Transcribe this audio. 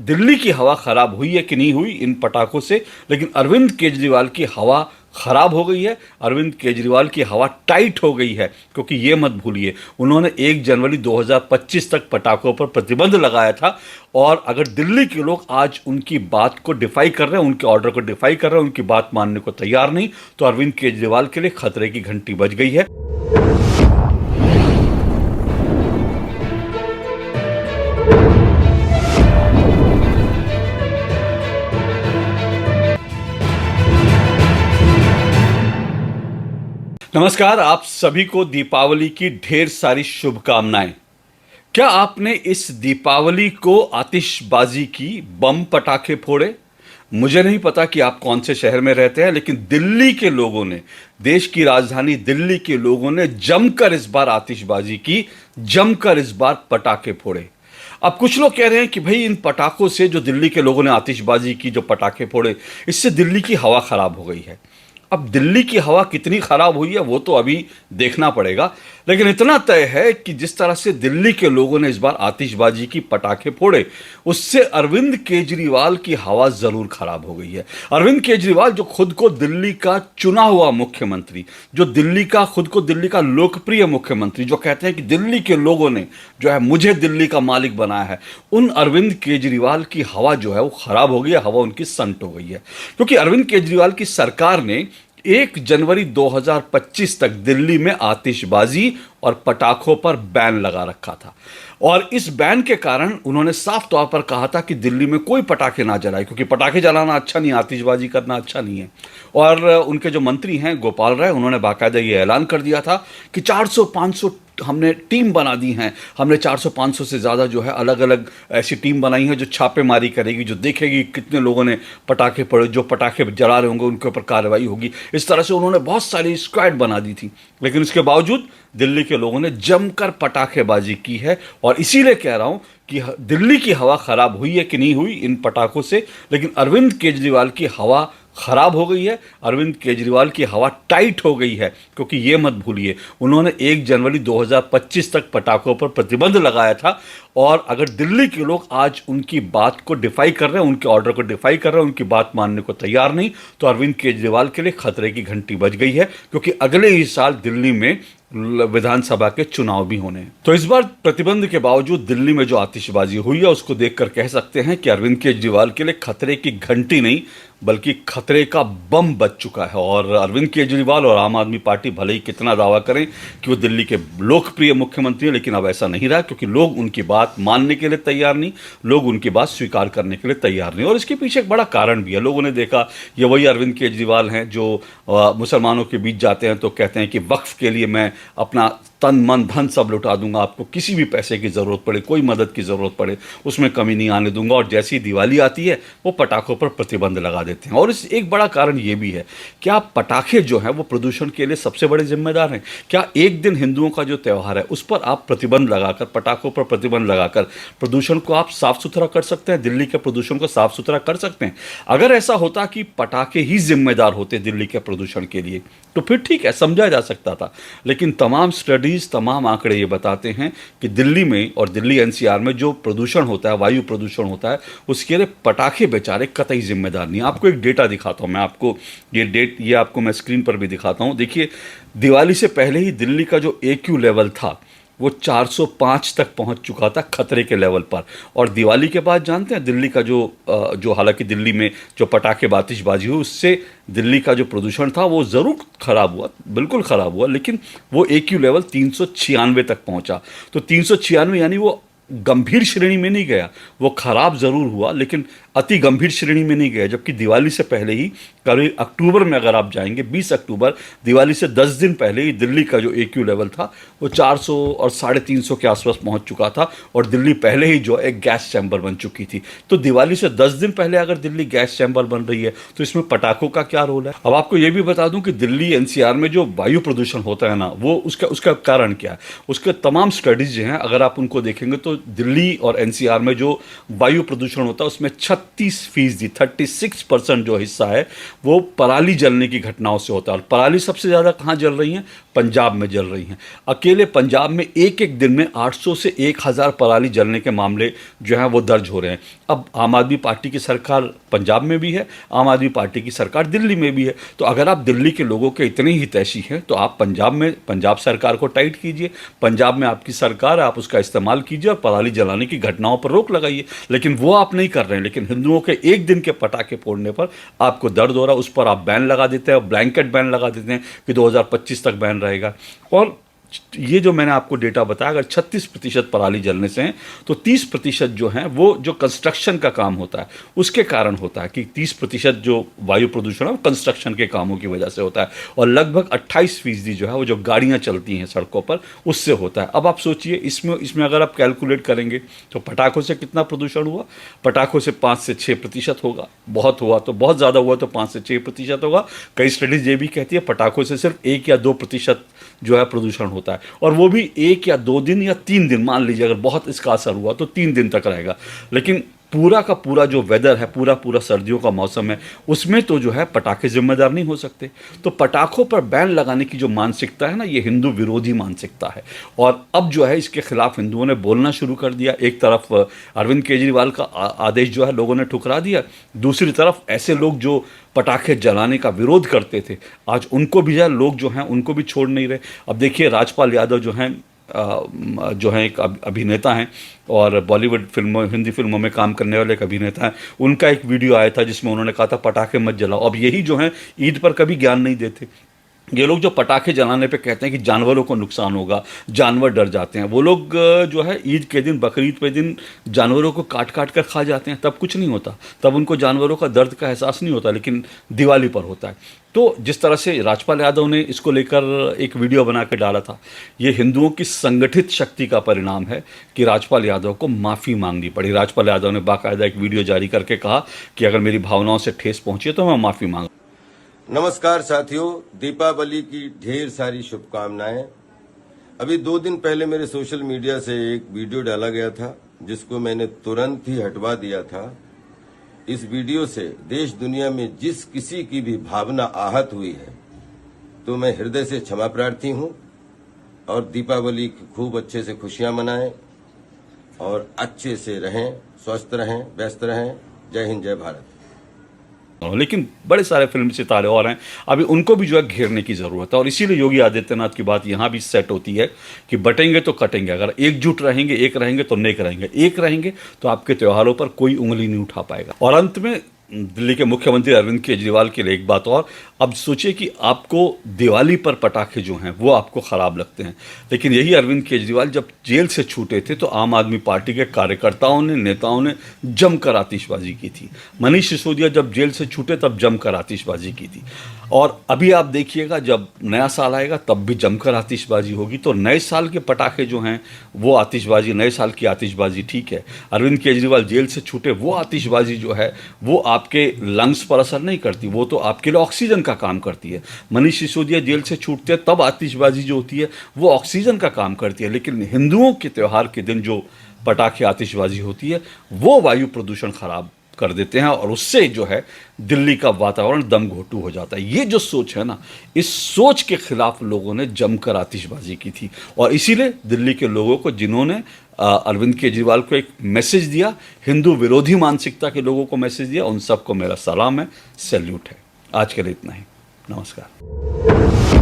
दिल्ली की हवा खराब हुई है कि नहीं हुई इन पटाखों से, लेकिन अरविंद केजरीवाल की हवा खराब हो गई है। अरविंद केजरीवाल की हवा टाइट हो गई है, क्योंकि ये मत भूलिए उन्होंने 1 जनवरी 2025 तक पटाखों पर प्रतिबंध लगाया था। और अगर दिल्ली के लोग आज उनकी बात को डिफाई कर रहे हैं, उनके ऑर्डर को डिफाई कर रहे हैं, उनकी बात मानने को तैयार नहीं, तो अरविंद केजरीवाल के लिए खतरे की घंटी बज गई है। नमस्कार, आप सभी को दीपावली की ढेर सारी शुभकामनाएं। क्या आपने इस दीपावली को आतिशबाजी की, बम पटाखे फोड़े? मुझे नहीं पता कि आप कौन से शहर में रहते हैं, लेकिन दिल्ली के लोगों ने, देश की राजधानी दिल्ली के लोगों ने जमकर इस बार आतिशबाजी की, जमकर इस बार पटाखे फोड़े। अब कुछ लोग कह रहे हैं कि भाई इन पटाखों से, जो दिल्ली के लोगों ने आतिशबाजी की, जो पटाखे फोड़े, इससे दिल्ली की हवा खराब हो गई है। अब दिल्ली की हवा कितनी खराब हुई है वो तो अभी देखना पड़ेगा, लेकिन इतना तय है कि जिस तरह से दिल्ली के लोगों ने इस बार आतिशबाजी की, पटाखे फोड़े, उससे अरविंद केजरीवाल की हवा जरूर खराब हो गई है। अरविंद केजरीवाल, जो खुद को दिल्ली का चुना हुआ मुख्यमंत्री, जो दिल्ली का, खुद को दिल्ली का लोकप्रिय मुख्यमंत्री, जो कहते हैं कि दिल्ली के लोगों ने जो है मुझे दिल्ली का मालिक बनाया है, उन अरविंद केजरीवाल की हवा जो है वो खराब हो गई है, हवा उनकी संट हो गई है। क्योंकि अरविंद केजरीवाल की सरकार ने 1 जनवरी 2025 तक दिल्ली में आतिशबाजी और पटाखों पर बैन लगा रखा था। और इस बैन के कारण उन्होंने साफ तौर पर कहा था कि दिल्ली में कोई पटाखे ना जलाए, क्योंकि पटाखे जलाना अच्छा नहीं, आतिशबाजी करना अच्छा नहीं है। और उनके जो मंत्री हैं गोपाल राय, उन्होंने बाकायदा ये ऐलान कर दिया था कि 400-500 हमने टीम बना दी हैं, हमने 400-500 से ज़्यादा जो है अलग अलग ऐसी टीम बनाई है जो छापेमारी करेगी, जो देखेगी कितने लोगों ने पटाखे पड़े, जो पटाखे जला रहे होंगे उनके ऊपर कार्रवाई होगी। इस तरह से उन्होंने बहुत सारी स्क्वाड बना दी थी, लेकिन इसके बावजूद दिल्ली के लोगों ने जमकर पटाखेबाजी की है। और इसीलिए कह रहा हूं कि दिल्ली की हवा खराब हुई है कि नहीं हुई इन पटाखों से, लेकिन अरविंद केजरीवाल की हवा खराब हो गई है। अरविंद केजरीवाल की हवा टाइट हो गई है, क्योंकि ये मत भूलिए उन्होंने 1 जनवरी 2025 तक पटाखों पर प्रतिबंध लगाया था। और अगर दिल्ली के लोग आज उनकी बात को डिफाई कर रहे हैं, उनके ऑर्डर को डिफाई कर रहे हैं, उनकी बात मानने को तैयार नहीं, तो अरविंद केजरीवाल के लिए खतरे की घंटी बज गई है। क्योंकि अगले ही साल दिल्ली में विधानसभा के चुनाव भी होने हैं। तो इस बार प्रतिबंध के बावजूद दिल्ली में जो आतिशबाजी हुई है, उसको देखकर कह सकते हैं कि अरविंद केजरीवाल के लिए खतरे की घंटी नहीं, बल्कि खतरे का बम बज चुका है। और अरविंद केजरीवाल और आम आदमी पार्टी भले ही कितना दावा करें कि वो दिल्ली के लोकप्रिय मुख्यमंत्री हैं, लेकिन अब ऐसा नहीं रहा, क्योंकि लोग उनकी बात मानने के लिए तैयार नहीं, लोग उनकी बात स्वीकार करने के लिए तैयार नहीं। और इसके पीछे एक बड़ा कारण भी है। लोगों ने देखा ये वही अरविंद केजरीवाल हैं जो मुसलमानों के बीच जाते हैं तो कहते हैं कि वक्फ के लिए मैं अपना तन मन धन सब लुटा दूंगा, आपको किसी भी पैसे की ज़रूरत पड़े, कोई मदद की ज़रूरत पड़े, उसमें कमी नहीं आने दूंगा। और जैसी दिवाली आती है वो पटाखों पर प्रतिबंध लगा देते हैं। और इस एक बड़ा कारण ये भी है, क्या पटाखे जो हैं वो प्रदूषण के लिए सबसे बड़े जिम्मेदार हैं? क्या एक दिन हिंदुओं का जो त्यौहार है उस पर आप प्रतिबंध लगाकर, पटाखों पर प्रतिबंध लगाकर प्रदूषण को आप साफ सुथरा कर सकते हैं, दिल्ली के प्रदूषण को साफ सुथरा कर सकते हैं? अगर ऐसा होता कि पटाखे ही जिम्मेदार होते दिल्ली के प्रदूषण के लिए, तो फिर ठीक है, समझा जा सकता था। लेकिन तमाम स्टडीज, तमाम आंकड़े ये बताते हैं कि दिल्ली में और दिल्ली एनसीआर में जो प्रदूषण होता है, वायु प्रदूषण होता है, उसके लिए पटाखे बेचारे कतई जिम्मेदार नहीं। आपको एक डेटा दिखाता हूं मैं, आपको ये आपको मैं स्क्रीन पर भी दिखाता हूं। देखिए, दिवाली से पहले ही दिल्ली का जो AQ लेवल था वो 405 तक पहुंच चुका था, खतरे के लेवल पर। और दिवाली के बाद जानते हैं दिल्ली का जो हालांकि दिल्ली में जो पटाखे आतिशबाजी हुई उससे दिल्ली का जो प्रदूषण था वो ज़रूर खराब हुआ, बिल्कुल खराब हुआ, लेकिन वो AQ लेवल 396 तक पहुंचा। तो 396 यानी वो गंभीर श्रेणी में नहीं गया, वो खराब ज़रूर हुआ लेकिन अति गंभीर श्रेणी में नहीं गया। जबकि दिवाली से पहले ही, करीब अक्टूबर में अगर आप जाएंगे, 20 अक्टूबर, दिवाली से 10 दिन पहले ही दिल्ली का जो AQ लेवल था वो 400 और 350 के आसपास पहुंच चुका था। और दिल्ली पहले ही जो एक गैस चैम्बर बन चुकी थी। तो दिवाली से 10 दिन पहले अगर दिल्ली गैस चैम्बर बन रही है तो इसमें पटाखों का क्या रोल है? अब आपको ये भी बता दूं कि दिल्ली NCR में जो वायु प्रदूषण होता है ना, वो उसका कारण क्या है? उसके तमाम स्टडीज जो हैं, अगर आप उनको देखेंगे तो तो दिल्ली और एनसीआर में जो वायु प्रदूषण होता है उसमें 36%, 36% जो हिस्सा है वो पराली जलने की घटनाओं से होता है। और पराली सबसे ज़्यादा कहाँ जल रही हैं? पंजाब में जल रही हैं। अकेले पंजाब में एक एक दिन में 800 से 1000 पराली जलने के मामले जो हैं वो दर्ज हो रहे हैं। अब आम आदमी पार्टी की सरकार पंजाब में भी है, आम आदमी पार्टी की सरकार दिल्ली में भी है। तो अगर आप दिल्ली के लोगों के इतने ही हितैषी हैं तो आप पंजाब सरकार को टाइट कीजिए, पंजाब में आपकी सरकार है, आप उसका इस्तेमाल कीजिए और पराली जलाने की घटनाओं पर रोक लगाइए। लेकिन वो आप नहीं कर रहे हैं। लेकिन हिंदुओं के एक दिन के पटाखे फोड़ने पर आपको दर्द हो रहा है, उस पर आप बैन लगा देते हैं, ब्लैंकेट बैन लगा देते हैं कि 2025 तक बैन रहेगा। और ये जो मैंने आपको डेटा बताया, अगर 36% पराली जलने से हैं तो 30% जो हैं वो जो कंस्ट्रक्शन का काम होता है उसके कारण होता है, कि 30% जो वायु प्रदूषण है वो कंस्ट्रक्शन के कामों की वजह से होता है, और लगभग 28% जो है वो जो गाड़ियां चलती हैं सड़कों पर उससे होता है। अब आप सोचिए, इसमें अगर आप कैलकुलेट करेंगे तो पटाखों से कितना प्रदूषण हुआ? पटाखों से 5 से 6% होगा, बहुत हुआ तो बहुत ज़्यादा हुआ तो 5 से 6% होगा। कई स्टडीज ये भी कहती है पटाखों से सिर्फ 1 या 2% जो है प्रदूषण होता है, और वो भी 1 या 2 दिन या 3 दिन, मान लीजिए अगर बहुत इसका असर हुआ तो 3 दिन तक रहेगा। लेकिन पूरा का पूरा जो वेदर है, पूरा सर्दियों का मौसम है, उसमें तो जो है पटाखे जिम्मेदार नहीं हो सकते। तो पटाखों पर बैन लगाने की जो मानसिकता है ना, ये हिंदू विरोधी मानसिकता है। और अब जो है इसके खिलाफ हिंदुओं ने बोलना शुरू कर दिया। एक तरफ अरविंद केजरीवाल का आदेश जो है लोगों ने ठुकरा दिया, दूसरी तरफ ऐसे लोग जो पटाखे जलाने का विरोध करते थे, आज उनको भी जो लोग जो हैं उनको भी छोड़ नहीं रहे। अब देखिए, राजपाल यादव जो हैं एक अभिनेता हैं और बॉलीवुड फिल्मों, हिंदी फिल्मों में काम करने वाले एक अभिनेता हैं। उनका एक वीडियो आया था जिसमें उन्होंने कहा था पटाखे मत जलाओ। अब यही जो हैं ईद पर कभी ज्ञान नहीं देते। ये लोग जो पटाखे जलाने पे कहते हैं कि जानवरों को नुकसान होगा, जानवर डर जाते हैं, वो लोग जो है ईद के दिन, बकरीद पे दिन जानवरों को काट काट कर खा जाते हैं, तब कुछ नहीं होता, तब उनको जानवरों का दर्द का एहसास नहीं होता, लेकिन दिवाली पर होता है। तो जिस तरह से राजपाल यादव ने इसको लेकर एक वीडियो बना के डाला था, ये हिंदुओं की संगठित शक्ति का परिणाम है कि राजपाल यादव को माफ़ी मांगनी पड़ी। राजपाल यादव ने बाकायदा एक वीडियो जारी करके कहा कि अगर मेरी भावनाओं से ठेस पहुंची तो मैं माफ़ी मांग। नमस्कार साथियों, दीपावली की ढेर सारी शुभकामनाएं। अभी 2 दिन पहले मेरे सोशल मीडिया से एक वीडियो डाला गया था जिसको मैंने तुरंत ही हटवा दिया था। इस वीडियो से देश दुनिया में जिस किसी की भी भावना आहत हुई है तो मैं हृदय से क्षमा प्रार्थी हूं, और दीपावली की खूब अच्छे से खुशियां मनाएं और अच्छे से रहें, स्वस्थ रहें, व्यस्त रहें। जय हिंद, जय भारत। लेकिन बड़े सारे फिल्म सितारे और हैं, अभी उनको भी जो है घेरने की ज़रूरत है। और इसीलिए योगी आदित्यनाथ की बात यहाँ भी सेट होती है कि बटेंगे तो कटेंगे। अगर एकजुट रहेंगे, एक रहेंगे तो नेक रहेंगे, एक रहेंगे तो आपके त्योहारों पर कोई उंगली नहीं उठा पाएगा। और अंत में दिल्ली के मुख्यमंत्री अरविंद केजरीवाल के लिए एक बात और, अब सोचिए कि आपको दिवाली पर पटाखे जो हैं वो आपको ख़राब लगते हैं, लेकिन यही अरविंद केजरीवाल जब जेल से छूटे थे तो आम आदमी पार्टी के कार्यकर्ताओं ने, नेताओं ने जमकर आतिशबाजी की थी। मनीष सिसोदिया जब जेल से छूटे तब जमकर आतिशबाजी की थी। और अभी आप देखिएगा जब नया साल आएगा तब भी जमकर आतिशबाजी होगी। तो नए साल के पटाखे जो हैं वो आतिशबाजी, नए साल की आतिशबाजी ठीक है। अरविंद केजरीवाल जेल से छूटे, वो आतिशबाजी जो है वो आपके लंग्स पर असर नहीं करती, वो तो आपके लिए ऑक्सीजन का काम करती है। मनीष सिसोदिया जेल से छूटते हैं तब आतिशबाजी जो होती है वो ऑक्सीजन का काम करती है। लेकिन हिंदुओं के त्यौहार के दिन जो पटाखे आतिशबाजी होती है वो वायु प्रदूषण खराब कर देते हैं, और उससे जो है दिल्ली का वातावरण दम घोटू हो जाता है। ये जो सोच है ना, इस सोच के खिलाफ लोगों ने जमकर आतिशबाजी की थी। और इसीलिए दिल्ली के लोगों को, जिन्होंने अरविंद केजरीवाल को एक मैसेज दिया, हिंदू विरोधी मानसिकता के लोगों को मैसेज दिया, उन सबको मेरा सलाम है, सैल्यूट है। आज के लिए इतना ही, नमस्कार।